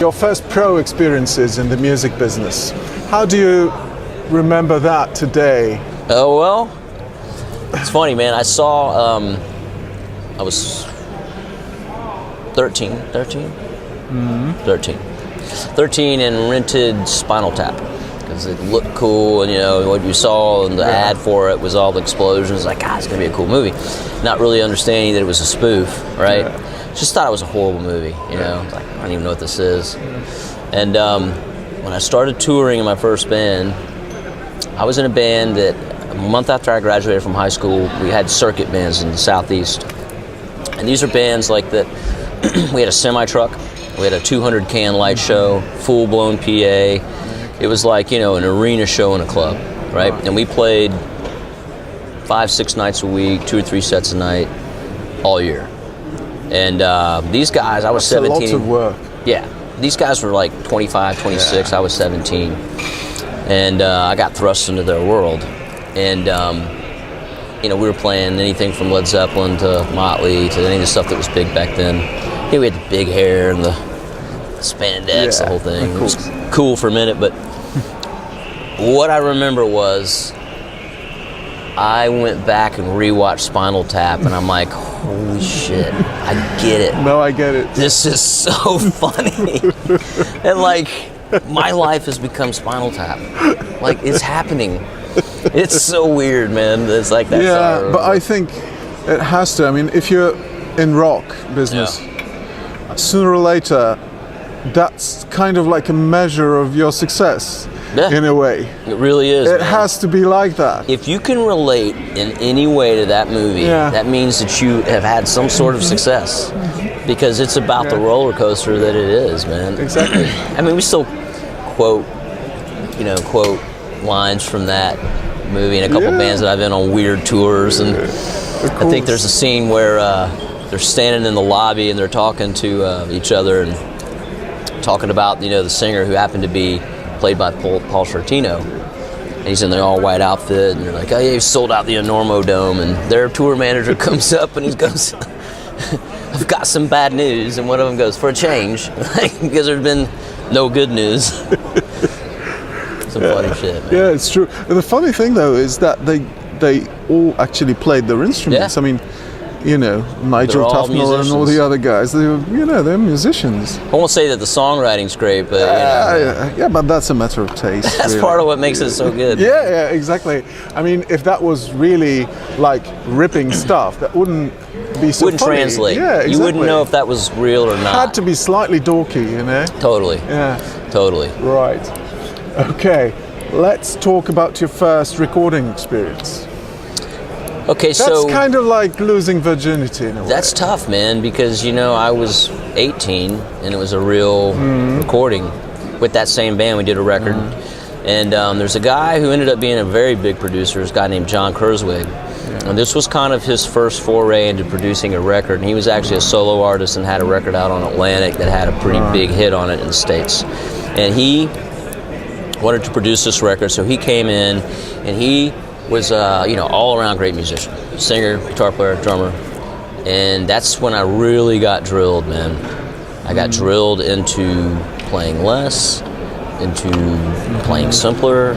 Your first pro experiences in the music business. How do you remember that today? Oh, well, it's funny, man. I saw, I was 13 and rented Spinal Tap because it looked cool, and you know what you saw in the ad for it was all the explosions. Like, it's gonna be a cool movie. Not really understanding that it was a spoof, right? Yeah. Just thought it was a horrible movie, you know. Like, I don't even know what this is. And when I started touring in my first band, I was in a band that a month after I graduated from high school, we had circuit bands in the Southeast, and these are bands like that. We had a semi-truck, we had a 200-can light show, full-blown PA. It was like, you know, an arena show in a club, right? And we played 5-6 nights a week, 2 or 3 sets a night, all year. And these guys, I was 17. That's a lot of work. Yeah, these guys were like 25, 26, I was 17. And I got thrust into their world. And, you know, we were playing anything from Led Zeppelin to Motley to any of the stuff that was big back then. I think we had the big hair and the spandex, the whole thing. It was cool for a minute, but what I remember was I went back and rewatched Spinal Tap, and I'm like, holy shit, I get it. No, I get it. This is so funny. And like, my life has become Spinal Tap. Like, it's happening. It's so weird, man. It's like that. Yeah, but I think it has to. I mean, if you're in rock business, sooner or later, that's kind of like a measure of your success, in a way. It really is. It has to be like that. If you can relate in any way to that movie, that means that you have had some sort of success, because it's about the roller coaster that it is, man. Exactly. I mean, we still quote lines from that movie and a couple bands that I've been on weird tours, and I think there's a scene where they're standing in the lobby and they're talking to each other and talking about, you know, the singer who happened to be played by Paul Shortino, and he's in the all white outfit, and they're like, oh yeah, he sold out the Enormodome, and their tour manager comes up and he goes, I've got some bad news, and one of them goes, for a change, because there's been no good news. Some funny shit, man. Yeah, it's true. The funny thing though is that they all actually played their instruments. I mean, you know, Nigel Tufnell and all the other guys, they're musicians. I won't say that the songwriting's great, but yeah, but that's a matter of taste. That's really part of what makes it so good. Yeah, exactly. I mean, if that was really like ripping stuff, that wouldn't be so wouldn't funny. Translate. Yeah, exactly. You wouldn't know if that was real or not. Had to be slightly dorky, you know. Totally. Yeah. Totally. Right. Okay. Let's talk about your first recording experience. Okay, that's kind of like losing virginity in a way. That's tough, man, because, you know, I was 18 and it was a real recording with that same band. We did a record, and there's a guy who ended up being a very big producer, this guy named John Kurzweg. And this was kind of his first foray into producing a record, and he was actually a solo artist and had a record out on Atlantic that had a pretty big hit on it in the States. And he wanted to produce this record, so he came in, and he was all-around great musician, singer, guitar player, drummer, and that's when I really got drilled, man. I got drilled into playing less, into playing simpler,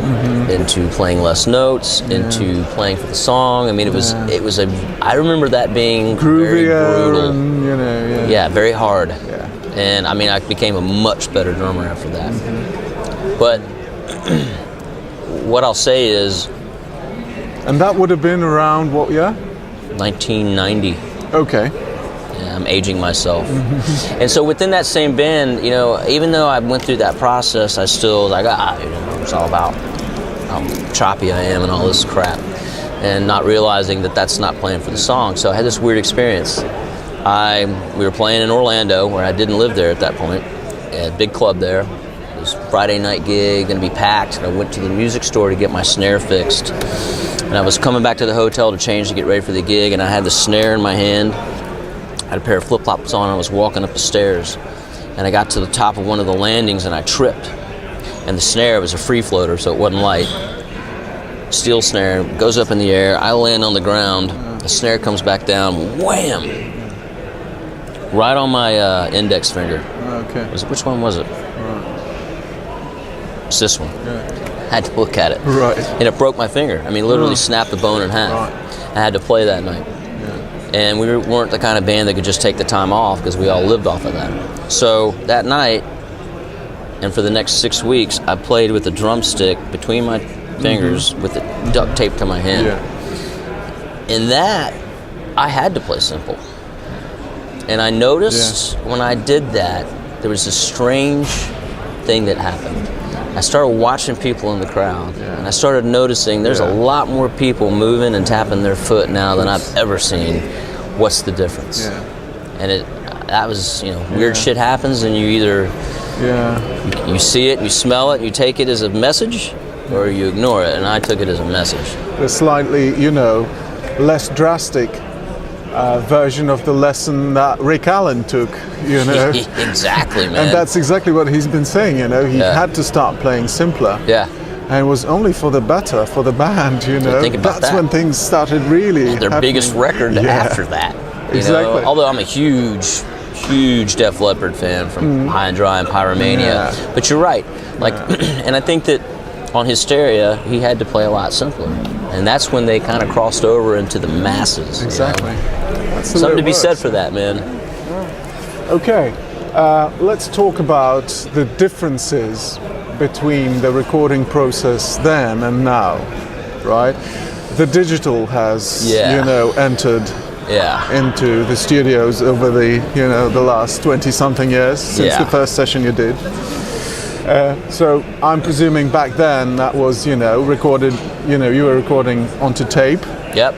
into playing less notes, into playing for the song. I mean, I remember that being very brutal. And, very hard. Yeah. And I mean, I became a much better drummer after that. But what I'll say is, and that would have been around what year? 1990. Okay. Yeah, I'm aging myself. And so within that same band, you know, even though I went through that process, I still was like, it's all about how choppy I am and all this crap, and not realizing that that's not playing for the song. So I had this weird experience. We were playing in Orlando, where I didn't live there at that point, at a big club there. It was a Friday night gig, going to be packed, and I went to the music store to get my snare fixed. And I was coming back to the hotel to change to get ready for the gig, and I had the snare in my hand. I had a pair of flip-flops on, and I was walking up the stairs. And I got to the top of one of the landings, and I tripped. And the snare was a free floater, so it wasn't light. Steel snare, goes up in the air. I land on the ground. The snare comes back down. Wham! right on my index finger. Okay. Which one was it? Right. It's this one. Yeah. I had to look at it. Right. And it broke my finger. I mean, literally snapped the bone in half. Right. I had to play that night. Yeah. And we weren't the kind of band that could just take the time off because we all lived off of that. So that night, and for the next 6 weeks, I played with a drumstick between my fingers with it duct taped to my hand. Yeah. In that, I had to play simple. And I noticed when I did that, there was a strange thing that happened. I started watching people in the crowd, and I started noticing there's a lot more people moving and tapping their foot now than I've ever seen. What's the difference? Yeah. And that was, weird shit happens, and you either you see it, you smell it, you take it as a message, or you ignore it. And I took it as a message. A slightly, less drastic version of the lesson that Rick Allen took, Exactly, man. And that's exactly what he's been saying, he had to start playing simpler. Yeah. And it was only for the better, for the band, Think about That's when things started really their happening. biggest record after that. Exactly. Although I'm a huge Def Leppard fan from High and Dry and Pyromania. Yeah. But you're right. And I think that on Hysteria, he had to play a lot simpler. And that's when they kind of crossed over into the masses. Exactly. That's the way Something it to be said works. for that, man. Okay, let's talk about the differences between the recording process then and now, right? The digital has, entered into the studios over the last 20-something years since the first session you did. So I'm presuming back then that was, recorded, you were recording onto tape. Yep.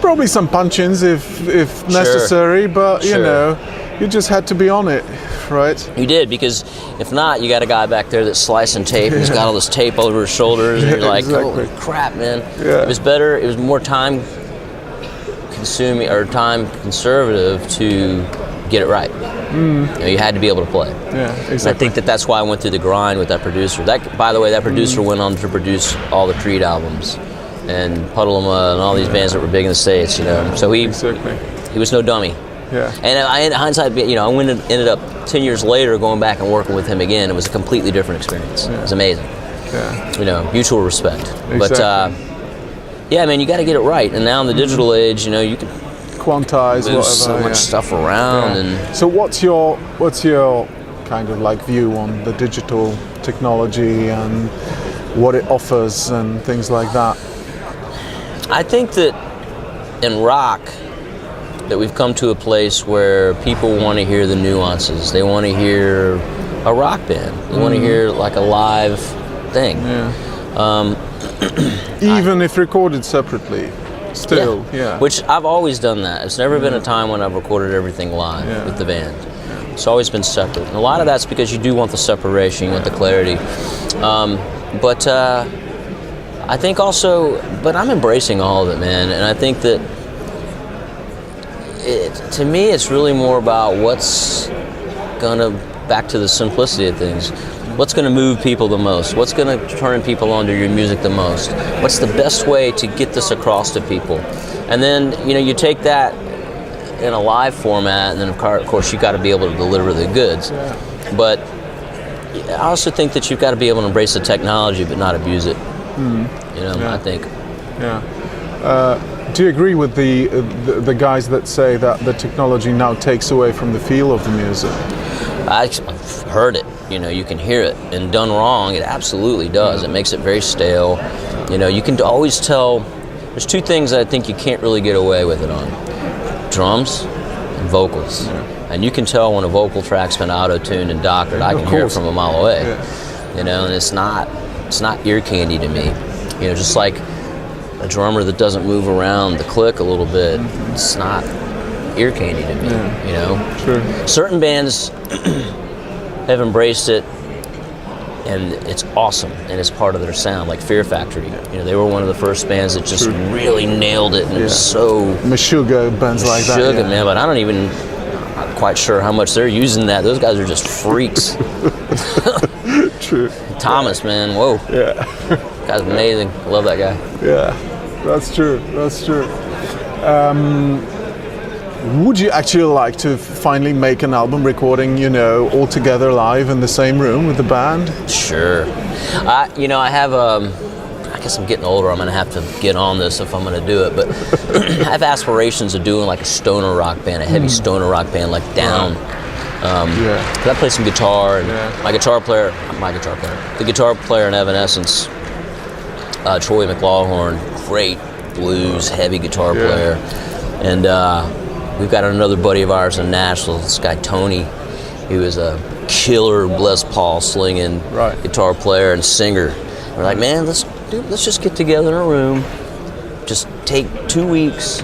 Probably some punch-ins if necessary, but you just had to be on it, right? You did, because if not, you got a guy back there that's slicing tape and he's got all this tape over his shoulders, and you're like, exactly. holy crap, man. Yeah. It was better, it was more time consuming or time conservative to get it right. You had to be able to play. Yeah, exactly. And I think that's why I went through the grind with that producer. By the way, that producer went on to produce all the Creed albums and Puddlema and all these bands that were big in the States, So he was no dummy. Yeah. And in hindsight, I ended up 10 years later going back and working with him again. It was a completely different experience. It was amazing. Yeah. Mutual respect. Exactly. But man, you got to get it right. And now in the digital age, you can quantize move whatever. so much stuff around. And so what's your kind of like view on the digital technology and what it offers and things like that? I think that in rock, that we've come to a place where people want to hear the nuances. They want to hear a rock band. They want to hear like a live thing. Yeah. Even if recorded separately, still, Which I've always done that. It's never been a time when I've recorded everything live with the band. It's always been separate. And a lot of that's because you do want the separation, you want the clarity. But I think also, but I'm embracing all of it, man. And I think that to me, it's really more about what's gonna, back to the simplicity of things, what's gonna move people the most? What's gonna turn people onto your music the most? What's the best way to get this across to people? And then, you take that in a live format, and then of course you gotta be able to deliver the goods. But I also think that you've got to be able to embrace the technology but not abuse it. I think. Yeah. Do you agree with the guys that say that the technology now takes away from the feel of the music? I've heard it. You can hear it. And done wrong, it absolutely does. It makes it very stale. You can always tell. There's two things that I think you can't really get away with it on: drums and vocals. And you can tell when a vocal track's been auto-tuned and doctored. I can hear it from a mile away. And it's not ear candy to me. Just like a drummer that doesn't move around the click a little bit, it's not ear candy to me. Sure. Certain bands have embraced it, and it's awesome, and it's part of their sound, like Fear Factory. They were one of the first bands that just really nailed it, and it was so Meshuggah bands like that. Meshuggah, man, but I'm not quite sure how much they're using that. Those guys are just freaks. True. Thomas, man, whoa. Yeah. Guy's amazing. I love that guy. Yeah, that's true. Would you actually like to finally make an album recording, you know, all together live in the same room with the band? Sure. I have I guess I'm getting older. I'm going to have to get on this if I'm going to do it. But I have aspirations of doing like a stoner rock band, a heavy stoner rock band, like Down. Because I play some guitar, and the guitar player in Evanescence, Troy McLaughlin, great blues, heavy guitar player. And we've got another buddy of ours in Nashville, this guy Tony, who is a killer Les Paul slinging guitar player and singer. We're like, man, let's just get together in a room, just take 2 weeks,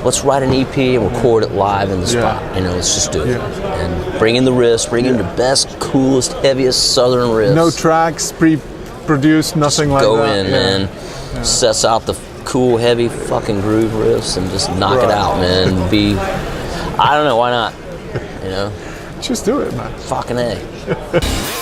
let's write an EP and record it live in the spot. You know, let's just do it. And bring in the riffs, bring in the best, coolest, heaviest southern riffs. No tracks, pre-produced, nothing like that. Go in, man. Sets out the cool, heavy fucking groove riffs and just knock it out, man. I don't know, why not? You know? Just do it, man. Fucking A.